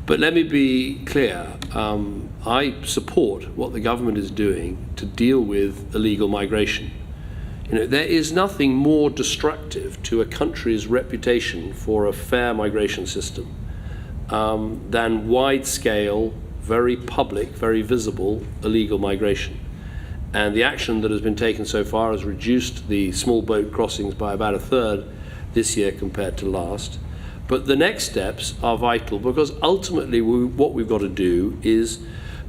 But let me be clear, I support what the government is doing to deal with illegal migration. There is nothing more destructive to a country's reputation for a fair migration system than wide-scale, very public, very visible illegal migration. And the action that has been taken so far has reduced the small boat crossings by about a third this year compared to last. But the next steps are vital, because ultimately what we've got to do is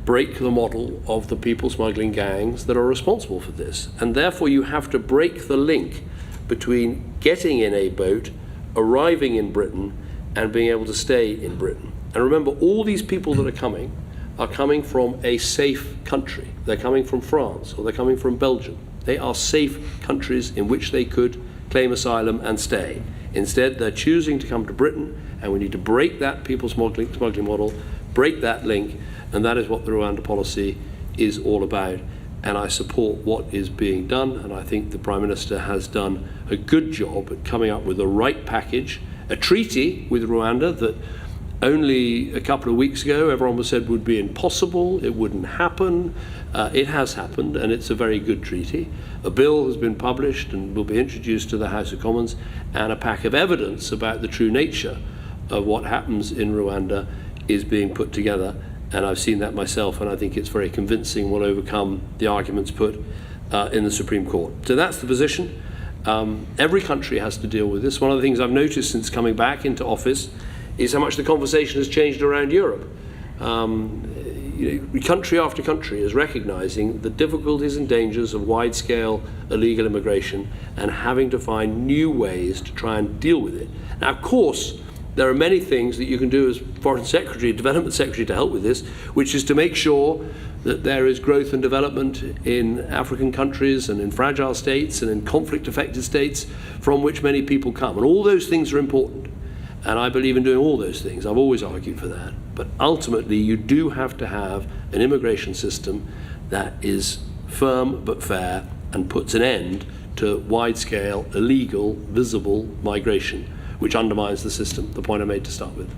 break the model of the people smuggling gangs that are responsible for this. And therefore you have to break the link between getting in a boat, arriving in Britain, and being able to stay in Britain. And remember, all these people that are coming from a safe country. They're coming from France, or they're coming from Belgium. They are safe countries in which they could claim asylum and stay. Instead, they're choosing to come to Britain, and we need to break that people smuggling model, break that link, and that is what the Rwanda policy is all about. And I support what is being done, and I think the Prime Minister has done a good job at coming up with the right package, a treaty with Rwanda that only a couple of weeks ago everyone was said would be impossible, it wouldn't happen. It has happened, and it's a very good treaty. A bill has been published and will be introduced to the House of Commons, and a pack of evidence about the true nature of what happens in Rwanda is being put together. And I've seen that myself, and I think it's very convincing, will overcome the arguments put in the Supreme Court. So that's the position. Every country has to deal with this. One of the things I've noticed since coming back into office is how much the conversation has changed around Europe. Country after country is recognizing the difficulties and dangers of wide-scale illegal immigration and having to find new ways to try and deal with it. Now, of course, there are many things that you can do as Foreign Secretary, Development Secretary, to help with this, which is to make sure that there is growth and development in African countries and in fragile states and in conflict-affected states from which many people come. And all those things are important. And I believe in doing all those things. I've always argued for that. But ultimately, you do have to have an immigration system that is firm but fair and puts an end to wide-scale, illegal, visible migration, which undermines the system, the point I made to start with.